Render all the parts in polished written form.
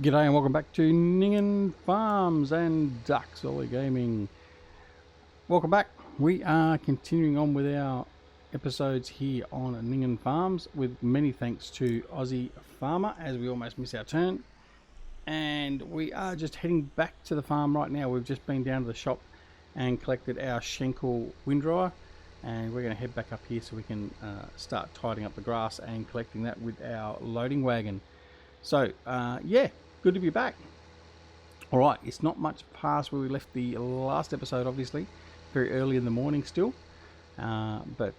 G'day and welcome back to Ninghan Farms and Ducks Ollie Gaming. Welcome back. We are continuing on with our episodes here on Ninghan Farms with many thanks to Aussie Farmer as we almost miss our turn. And we are just heading back to the farm right now. We've just been down to the shop and collected our Schenkel wind dryer, and we're going to head back up here so we can start tidying up the grass and collecting that with our loading wagon. So yeah, good to be back. All right, it's not much past where we left the last episode, obviously, very early in the morning still, but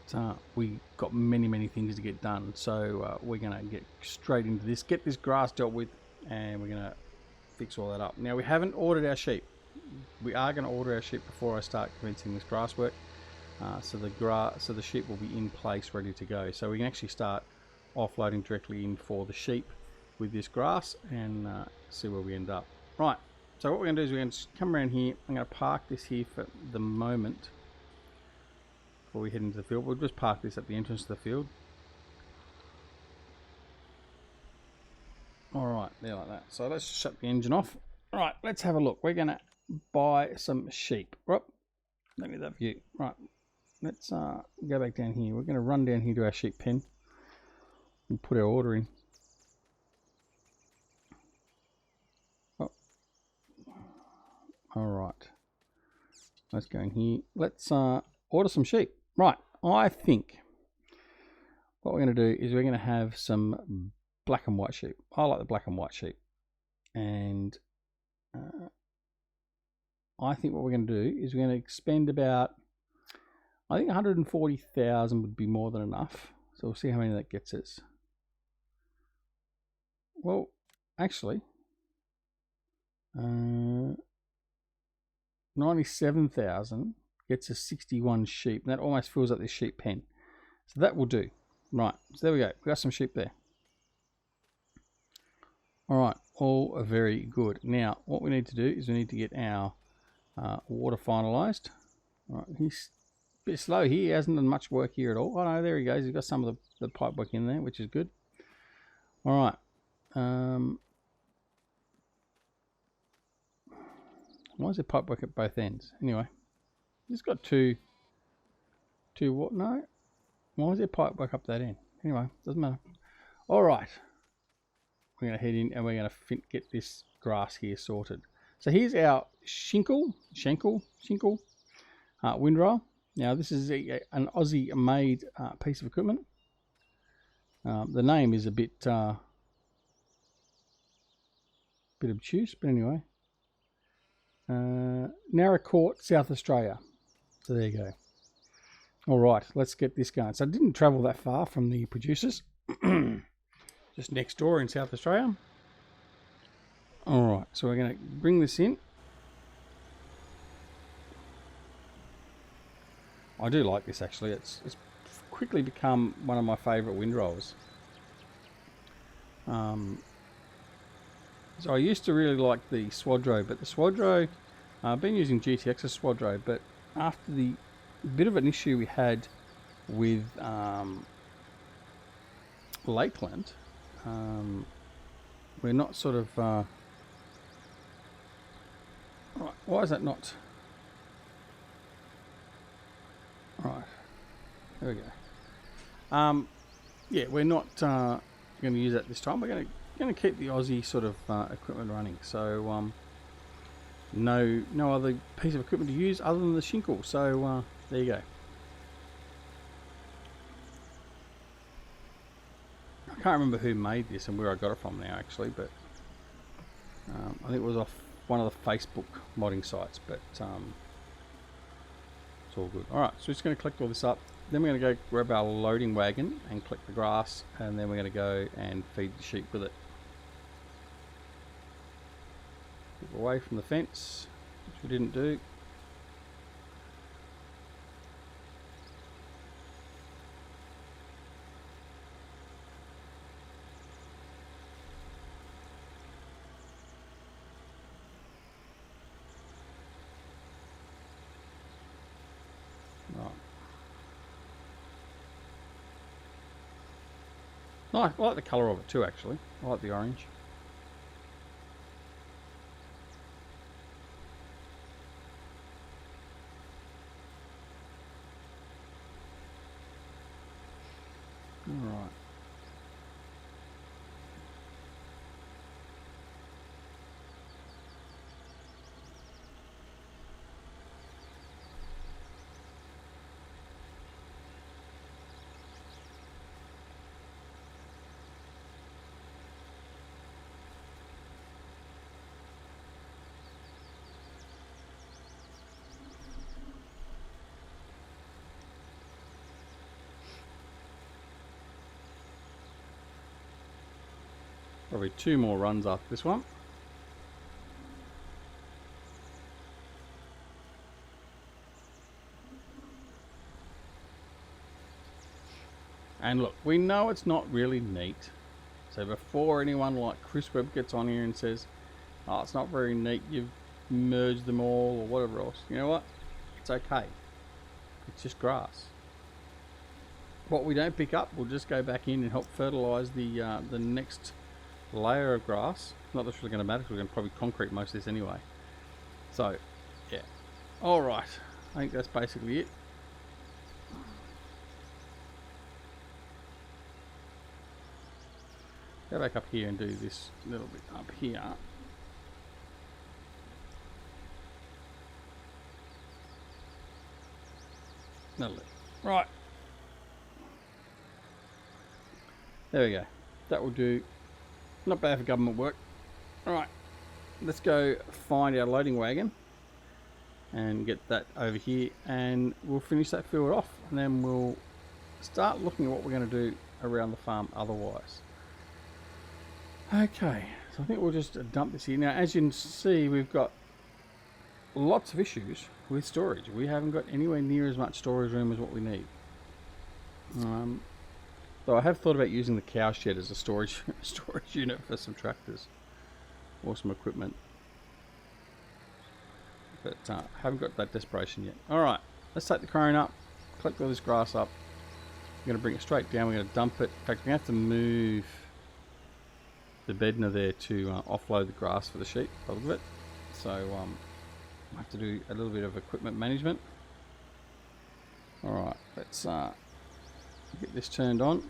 we got many things to get done. So we're going to get straight into this, get this grass dealt with, and we're going to fix all that up. Now, we haven't ordered our sheep. We are going to order our sheep before I start commencing this grass work, so the sheep will be in place, ready to go. So we can actually start offloading directly in for the sheep with this grass and see where we end up. Right, so what we're going to do is we're going to come around here. I'm going to park this here for the moment before we head into the field. We'll just park this at the entrance to the field. Alright, there like that. So let's shut the engine off. Alright, let's have a look. We're going to buy some sheep. Whoop, let me that view. Right, let's go back down here. We're going to run down here to our sheep pen and put our order in. Alright, let's go in here. Let's order some sheep. Right, I think what we're going to do is we're going to have some black and white sheep. I like the black and white sheep. And I think what we're going to do is we're going to spend about, I think 140,000 would be more than enough. So we'll see how many that gets us. Well, actually, 97,000 gets us 61 sheep. And that almost fills up this sheep pen. So that will do. Right, so there we go. We got some sheep there. Alright, all very good. Now, what we need to do is we need to get our water finalised. Alright, he's a bit slow here. He hasn't done much work here at all. Oh no, there he goes. He's got some of the pipe work in there, which is good. Alright. Why is there pipe work at both ends? Anyway, he's got two what? No. Why is there pipe work up that end? Anyway, doesn't matter. Alright. We're going to head in and we're going to get this grass here sorted. So here's our Schenkel windrow. Now this is an Aussie made piece of equipment. The name is a bit obtuse, but anyway. Narra Court, South Australia. So there you go. All right, let's get this going. So I didn't travel that far from the producers. Just next door in South Australia. All right, so we're going to bring this in. I do like this actually. It's quickly become one of my favourite windrows. So I used to really like the Swadro, but the Swadro, I've been using GTX's Swadro, but after the bit of an issue we had with Lakeland, we're not sort of, right, why is that not, right, there we go. Yeah, we're not going to use that this time. We're going to keep the Aussie sort of equipment running. So no other piece of equipment to use other than the Schenkel. So there you go. I can't remember who made this and where I got it from now actually, but I think it was off one of the Facebook modding sites, but it's all good. Alright, so we're just going to collect all this up. Then we're going to go grab our loading wagon and collect the grass, and then we're going to go and feed the sheep with it. Keep away from the fence, which we didn't do. I like the colour of it too, actually. I like the orange. Alright. Probably 2 more runs after this one. And look, we know it's not really neat. So before anyone like Chris Webb gets on here and says, oh, it's not very neat, you've merged them all or whatever else, you know what? It's okay. It's just grass. What we don't pick up, we'll just go back in and help fertilise the next layer of grass. Not that it's really going to matter because we're going to probably concrete most of this anyway. So, yeah. Alright, I think that's basically it. Go back up here and do this little bit up here. Lovely. Right. There we go. That will do. Not bad for government work. Alright. Let's go find our loading wagon and get that over here, and we'll finish that field off, and then we'll start looking at what we're going to do around the farm otherwise. Okay, so I think we'll just dump this here. Now, as you can see, we've got lots of issues with storage. We haven't got anywhere near as much storage room as what we need. Though I have thought about using the cow shed as a storage unit for some tractors or some equipment. But haven't got that desperation yet. Alright, let's take the crane up, collect all this grass up. We're going to bring it straight down, we're going to dump it. In fact, we're going to have to move the bedner there to offload the grass for the sheep, by the look of it. So I have to do a little bit of equipment management. Alright, let's get this turned on.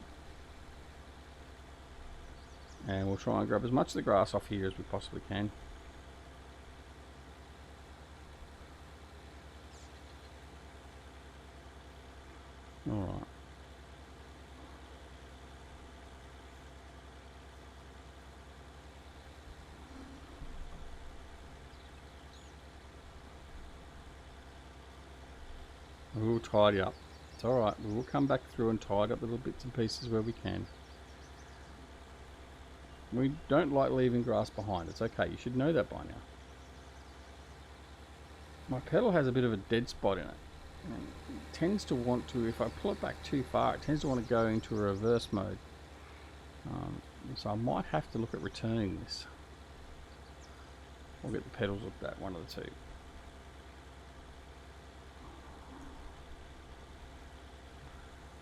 And we'll try and grab as much of the grass off here as we possibly can. Alright. We'll tidy up. It's alright, we'll come back through and tidy up little bits and pieces where we can. We don't like leaving grass behind. It's okay, you should know that by now. My pedal has a bit of a dead spot in it. And it tends to want to, if I pull it back too far, it tends to want to go into a reverse mode. So I might have to look at returning this. I'll get the pedals looked at, one of the two.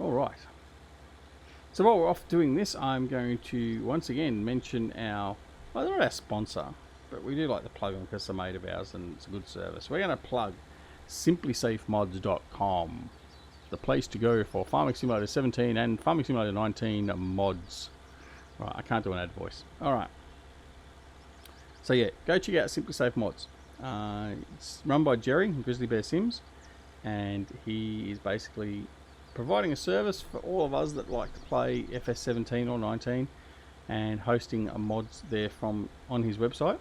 Alright, so while we're off doing this, I'm going to once again mention our, well, they're not our sponsor, but we do like to plug them because they're made of ours and it's a good service. We're going to plug simplysafemods.com, the place to go for Farming Simulator 17 and Farming Simulator 19 mods. Right, I can't do an ad voice. Alright, so yeah, go check out Simply Safe Mods. It's run by Jerry, GrizzlyBearSims, and he is basically providing a service for all of us that like to play FS17 or 19 and hosting mods there from on his website.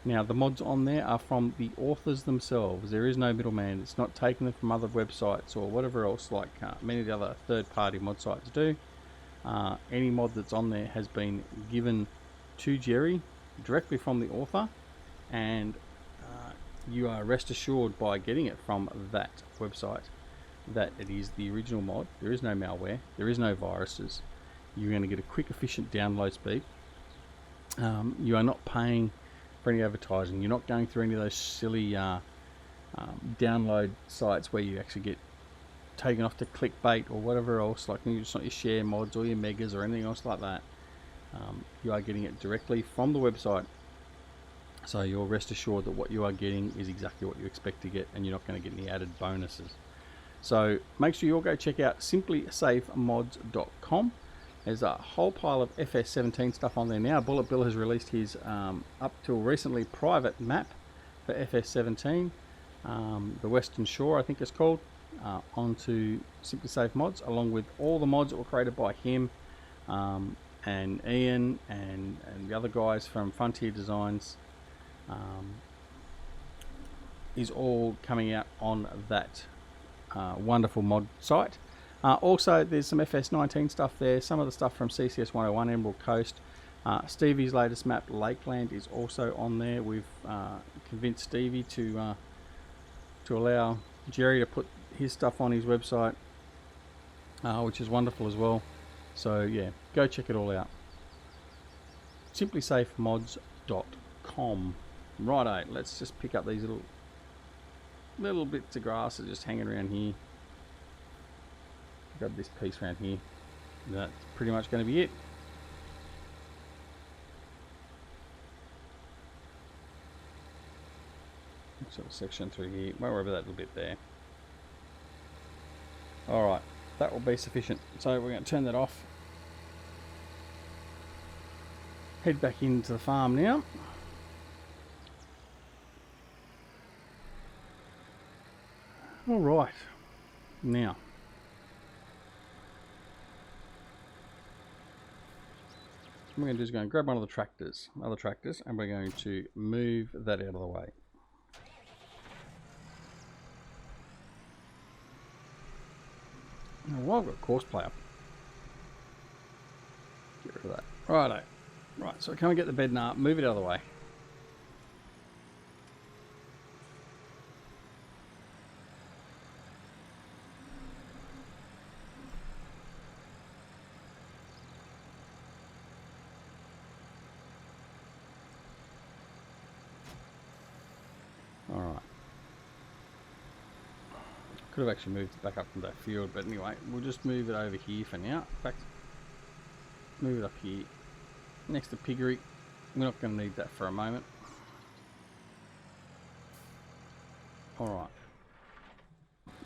Now the mods on there are from the authors themselves. There is no middleman. It's not taking them from other websites or whatever else like many of the other third-party mod sites do. Any mod that's on there has been given to Jerry directly from the author, and you are rest assured by getting it from that website that it is the original mod. There is no malware, there is no viruses. You're going to get a quick, efficient download speed. You are not paying for any advertising. You're not going through any of those silly download sites where you actually get taken off to clickbait or whatever else, like it's not your share mods or your megas or anything else like that. You are getting it directly from the website, so you're rest assured that what you are getting is exactly what you expect to get, and you're not going to get any added bonuses. So make sure you all go check out simplysafemods.com. There's a whole pile of FS17 stuff on there now. Bullet Bill has released his up till recently private map for FS17, the Western Shore I think it's called, onto Simply Safe Mods, along with all the mods that were created by him and Ian and the other guys from Frontier Designs. Is all coming out on that wonderful mod site. Also, there's some FS19 stuff there, some of the stuff from CCS 101 Emerald Coast. Stevie's latest map, Lakeland, is also on there. We've convinced Stevie to allow Jerry to put his stuff on his website, which is wonderful as well. So yeah, go check it all out. simplysafemods.com. Righto, let's just pick up these little bits of grass that are just hanging around here. Grab this piece around here. That's pretty much going to be it. Sort of section through here. Won't worry about that little bit there. Alright, that will be sufficient. So we're going to turn that off. Head back into the farm now. Alright, now what we're going to do is going to grab one of the other tractors, and we're going to move that out of the way. Now, while I've got course play up, get rid of that. Righto. Right, so come and get the bed now, move it out of the way. Alright. Could have actually moved it back up from that field, but anyway, we'll just move it over here for now. In fact, move it up here next to piggery. We're not going to need that for a moment. Alright.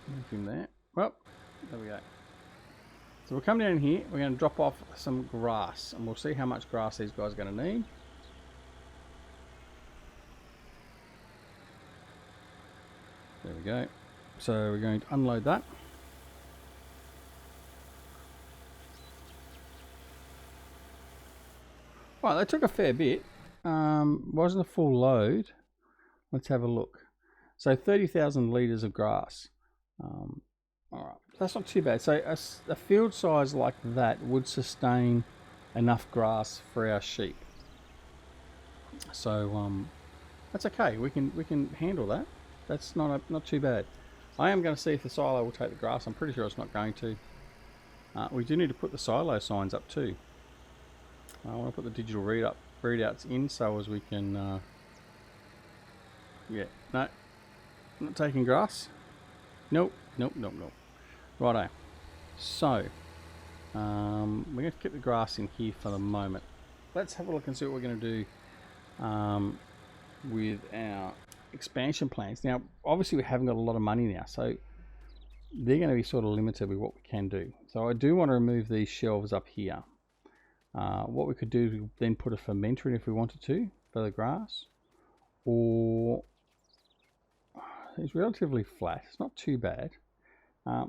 Move him there. Well, there we go. So we'll come down here, we're going to drop off some grass, and we'll see how much grass these guys are going to need. There we go. So we're going to unload that. Right, that took a fair bit. Wasn't a full load. Let's have a look. So 30,000 litres of grass. Alright, that's not too bad. So a field size like that would sustain enough grass for our sheep. So that's okay. We can handle that. That's not too bad. I am going to see if the silo will take the grass. I'm pretty sure it's not going to. We do need to put the silo signs up too. I want to put the digital readouts in so as we can. Yeah, no, not taking grass. Nope. Righto. So we're going to keep the grass in here for the moment. Let's have a look and see what we're going to do with our expansion plans. Now, obviously we haven't got a lot of money now, so they're going to be sort of limited with what we can do. So I do want to remove these shelves up here. What we could do is then put a fermenter in if we wanted to for the grass, or it's relatively flat. It's not too bad.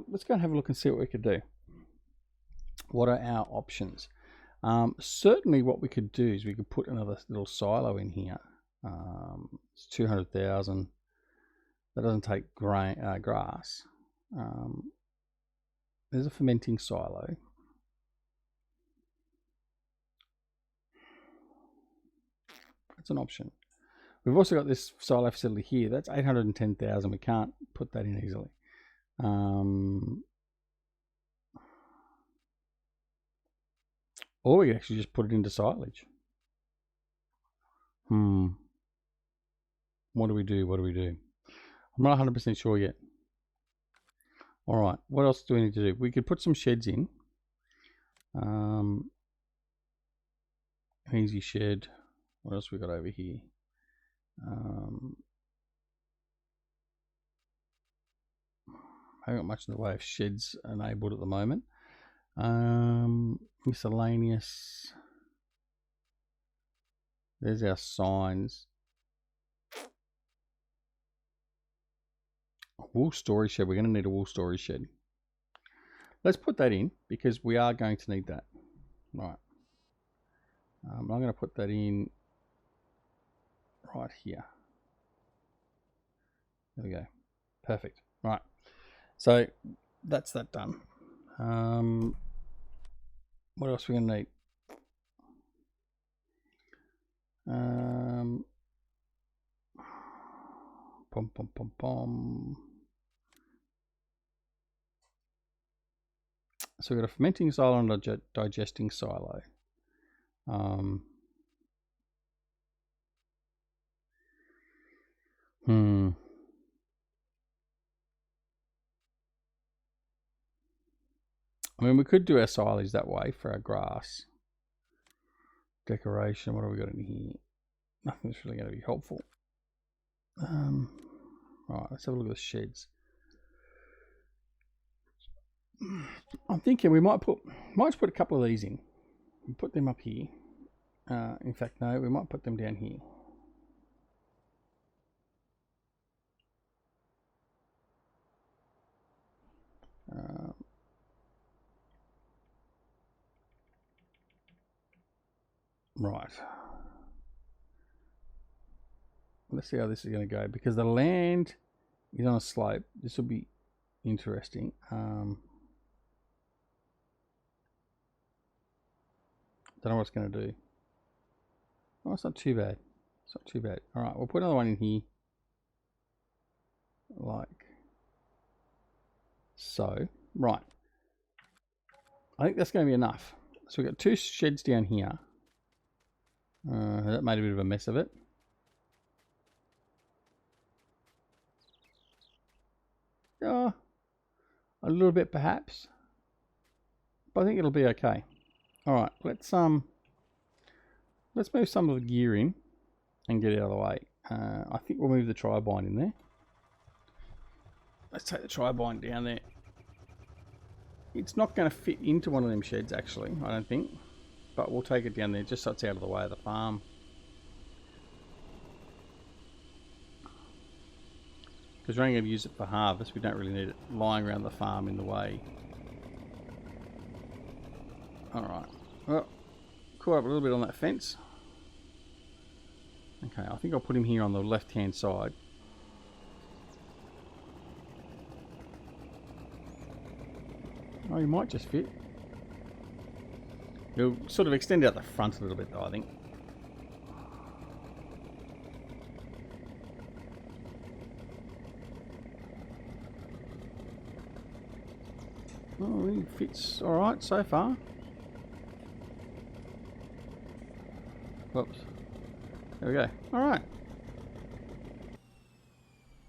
Let's go and have a look and see what we could do. What are our options? Certainly what we could do is we could put another little silo in here. It's 200,000. That doesn't take grass. There's a fermenting silo. That's an option. We've also got this silo facility here. That's 810,000. We can't put that in easily. Or we can actually just put it into silage. What do we do? I'm not 100% sure yet. Alright, what else do we need to do? We could put some sheds in. Easy shed. What else we got over here? I haven't got much in the way of sheds enabled at the moment. Miscellaneous. There's our signs. Wool storage shed. We're going to need a wool storage shed. Let's put that in because we are going to need that. Right. I'm going to put that in right here. There we go. Perfect. Right. So that's that done. What else are we going to need? Pom pom pom pom. So we've got a fermenting silo and a digesting silo. I mean, we could do our silage that way for our grass. Decoration, what have we got in here? Nothing's really going to be helpful. Right, let's have a look at the sheds. I'm thinking we might just put a couple of these in. And put them up here. In fact, no, we might put them down here. Right. Let's see how this is going to go because the land is on a slope. This will be interesting. Don't know what it's going to do. Oh, it's not too bad. It's not too bad. All right, we'll put another one in here. Like so. Right. I think that's going to be enough. So we've got 2 sheds down here. That made a bit of a mess of it. A little bit perhaps. But I think it'll be okay. Alright, let's move some of the gear in and get it out of the way. I think we'll move the tri-bind in there. Let's take the tri-bind down there. It's not going to fit into one of them sheds actually, I don't think. But we'll take it down there just so it's out of the way of the farm. Because we're only going to use it for harvest, we don't really need it lying around the farm in the way. Alright, well, caught up a little bit on that fence. Okay, I think I'll put him here on the left hand side. Oh, he might just fit. He'll sort of extend out the front a little bit though, I think. Oh, he fits alright so far. Whoops. There we go. Alright.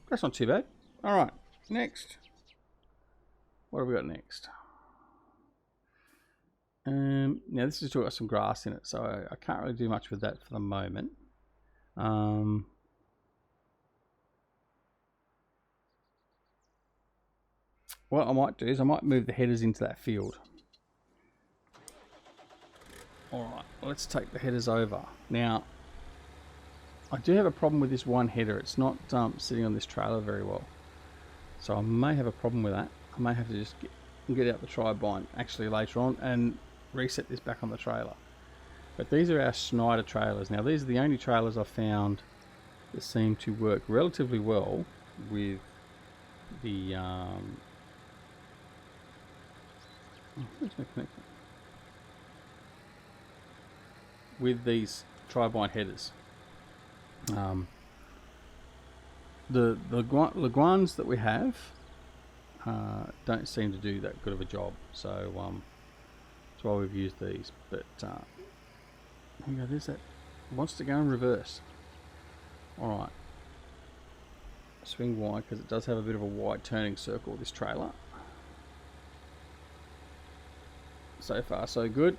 That's not too bad. Alright, next. What have we got next? Now this has got some grass in it, so I can't really do much with that for the moment. What I might do is I might move the headers into that field. Alright, let's take the headers over. Now, I do have a problem with this one header. It's not sitting on this trailer very well. So I may have a problem with that. I may have to just get out the tri-bind actually later on and reset this back on the trailer. But these are our Schneider trailers. Now these are the only trailers I've found that seem to work relatively well with the with these tri-bind headers. The Leguans that we have don't seem to do that good of a job, so that's why we've used these. But there you go, there's that. It wants to go in reverse. Alright, swing wide because it does have a bit of a wide turning circle, this trailer. So far so good.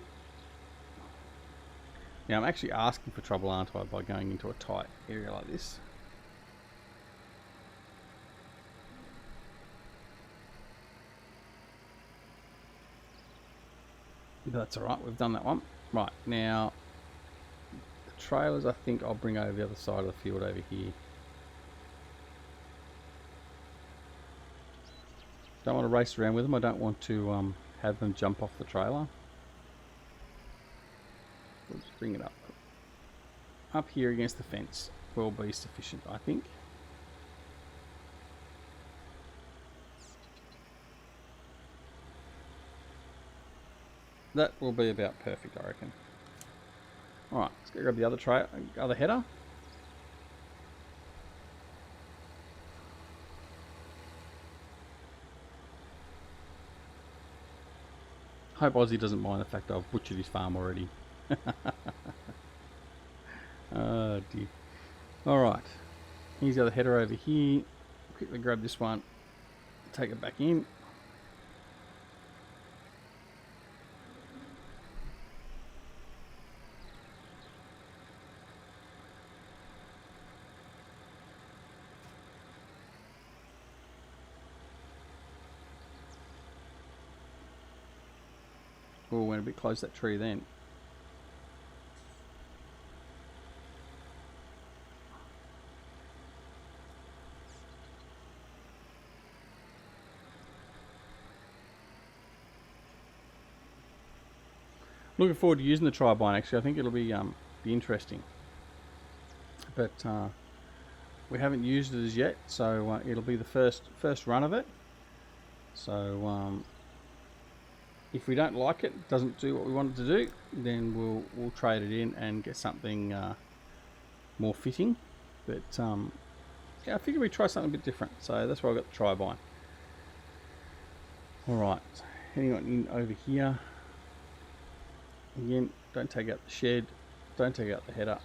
Now I'm actually asking for trouble, aren't I, by going into a tight area like this. That's alright, we've done that one. Right, now the trailers I think I'll bring over the other side of the field over here. Don't want to race around with them. I don't want to have them jump off the trailer. We'll just bring it up. Up here against the fence will be sufficient, I think. That will be about perfect, I reckon. Alright, let's go grab the other header. Hope Aussie doesn't mind the fact I've butchered his farm already. Oh dear. Alright, here's the other header over here. Quickly grab this one, take it back in. Oh, went a bit close to that tree then. Looking forward to using the tri-bind. Actually, I think it'll be interesting. But we haven't used it as yet, so it'll be the first run of it. So if we don't like it, doesn't do what we want it to do, then we'll trade it in and get something more fitting. But yeah, I figured we'd try something a bit different, so that's why I got the tri-bind. All right, heading on in over here. Again, don't take out the shed, don't take out the header.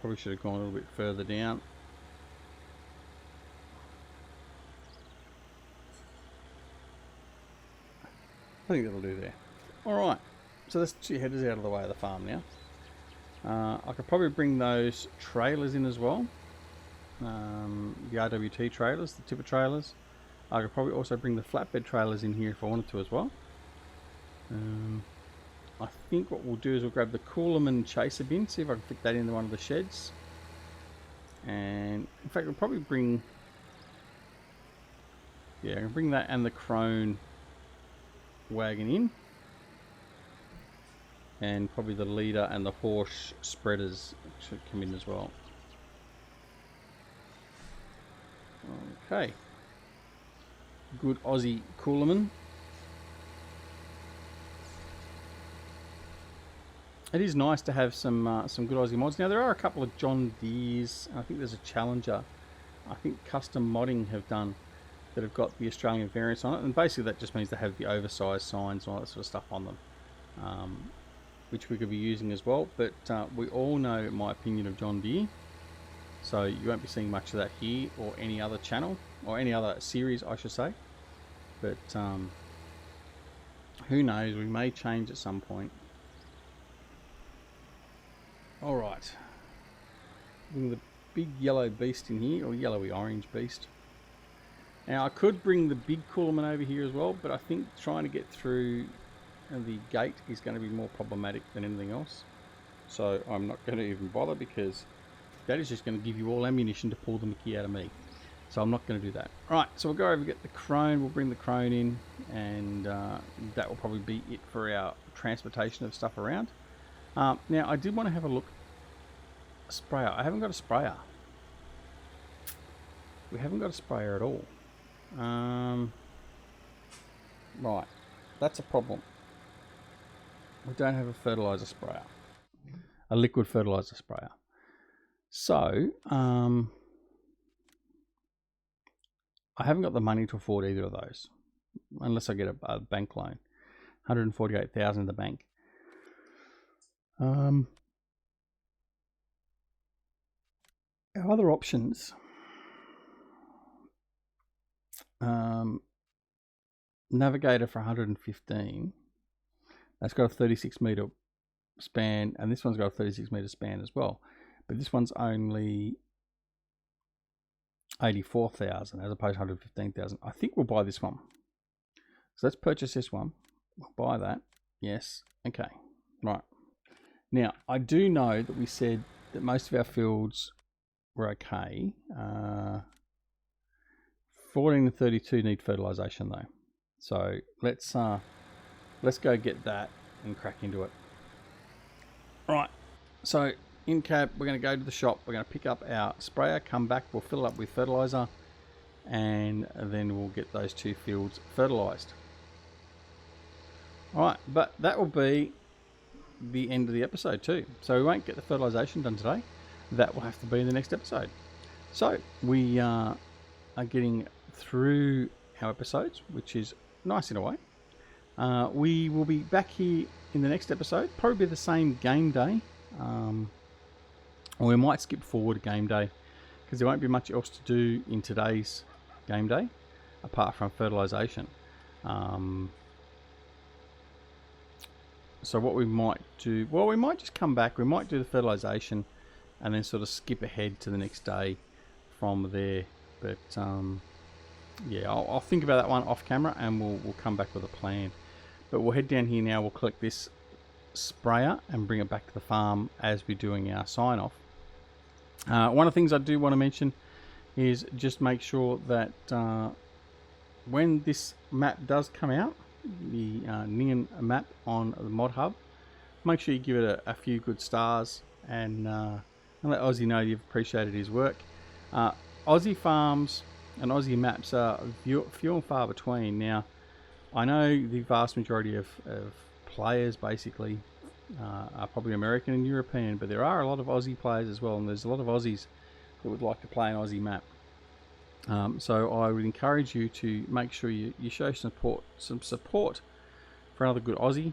Probably should have gone a little bit further down. I think that'll do there. Alright, so that's 2 headers out of the way of the farm now. I could probably bring those trailers in as well. The RWT trailers, the tipper trailers. I could probably also bring the flatbed trailers in here if I wanted to as well. I think what we'll do is we'll grab the Coolerman chaser bin, see if I can fit that into one of the sheds. And in fact, we'll probably bring, yeah, I can bring that and the Crone wagon in. And probably the leader and the horse spreaders should come in as well. Okay. Good Aussie Coolerman. It is nice to have some good Aussie mods. Now there are a couple of John Deere's, and I think there's a Challenger. I think Custom Modding have done that have got the Australian variants on it, and basically that just means they have the oversized signs and all that sort of stuff on them, which we could be using as well. But we all know my opinion of John Deere, so you won't be seeing much of that here or any other channel or any other series, I should say. But who knows, we may change at some point. Alright, bring the big yellow beast in here, or yellowy orange beast. Now I could bring the big Coolerman over here as well, but I think trying to get through the gate is going to be more problematic than anything else. So I'm not going to even bother, because that is just going to give you all ammunition to pull the mickey out of me. So I'm not going to do that. Right, so we'll go over and get the Crone. We'll bring the Crone in, and that will probably be it for our transportation of stuff around. Now I did want to have a look. A sprayer. I haven't got a sprayer. We haven't got a sprayer at all. Right, that's a problem. We don't have a fertilizer sprayer. A liquid fertilizer sprayer. So, I haven't got the money to afford either of those, unless I get a bank loan. 148,000 in the bank. Our other options, Navigator for 115. That's got a 36 meter span, and this one's got a 36 meter span as well. But this one's only 84,000 as opposed to 115,000. I think we'll buy this one. So let's purchase this one. We'll buy that. Yes. Okay. Right. Now, I do know that we said that most of our fields were okay. 14 and 32 need fertilization though. So let's go get that and crack into it. Right. So in cab, we're going to go to the shop. We're going to pick up our sprayer, come back, we'll fill it up with fertilizer, and then we'll get those 2 fields fertilized. Alright, but that will be the end of the episode too. So we won't get the fertilization done today. That will have to be in the next episode. So we are getting through our episodes, which is nice in a way. We will be back here in the next episode, probably the same game day. Or we might skip forward a game day because there won't be much else to do in today's game day apart from fertilization. So what we might do, well, we might just come back, we might do the fertilization and then sort of skip ahead to the next day from there. But yeah, I'll think about that one off camera and we'll come back with a plan. But we'll head down here now, we'll collect this sprayer and bring it back to the farm as we're doing our sign off. One of the things I do want to mention is just make sure that when this map does come out, the Ninghan map on the mod hub, make sure you give it a few good stars and let Aussie know you've appreciated his work. Aussie farms and Aussie maps are few and far between. Now, I know the vast majority of players basically are probably American and European, but there are a lot of Aussie players as well, and there's a lot of Aussies that would like to play an Aussie map. So I would encourage you to make sure you show some support for another good Aussie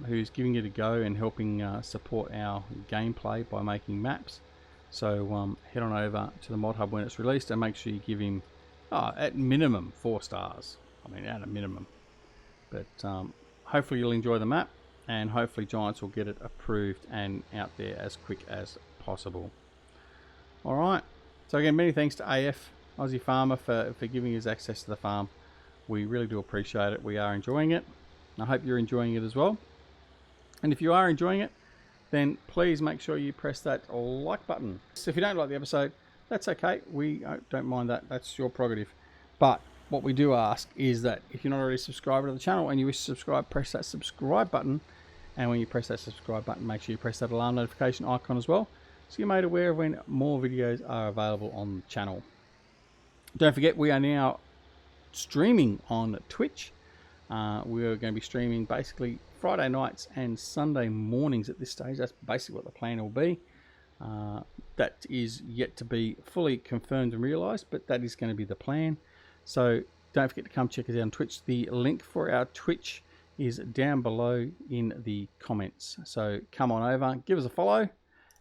who's giving it a go and helping support our gameplay by making maps. So head on over to the mod hub when it's released and make sure you give him at minimum 4 stars. I mean, at a minimum. But hopefully you'll enjoy the map, and hopefully Giants will get it approved and out there as quick as possible. Alright, so again, many thanks to AF, Aussie Farmer, for giving us access to the farm. We really do appreciate it. We are enjoying it. I hope you're enjoying it as well. And if you are enjoying it, then please make sure you press that like button. So if you don't like the episode, that's okay. We don't mind that. That's your prerogative. But what we do ask is that if you're not already subscribed to the channel and you wish to subscribe, press that subscribe button. And when you press that subscribe button, make sure you press that alarm notification icon as well, so you're made aware of when more videos are available on the channel. Don't forget, we are now streaming on Twitch. We are going to be streaming basically Friday nights and Sunday mornings at this stage. That's basically what the plan will be. That is yet to be fully confirmed and realised, but that is going to be the plan. So don't forget to come check us out on Twitch. The link for our Twitch is down below in the comments. So come on over, give us a follow,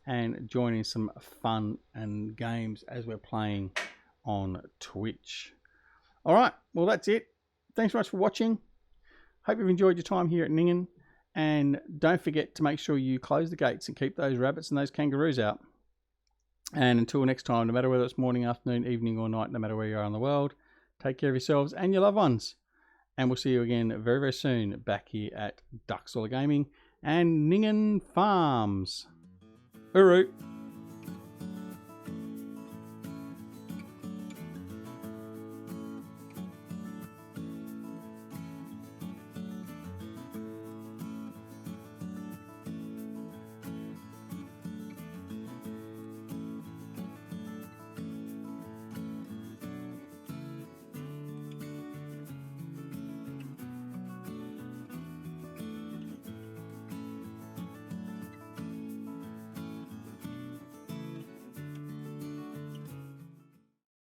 and join in some fun and games as we're playing on Twitch. Alright, well that's it. Thanks so much for watching. Hope you've enjoyed your time here at Ninghan. And don't forget to make sure you close the gates and keep those rabbits and those kangaroos out. And until next time, no matter whether it's morning, afternoon, evening or night, no matter where you are in the world, take care of yourselves and your loved ones. And we'll see you again very, very soon back here at Ducks Gaming and Ninghan Farms. Uru.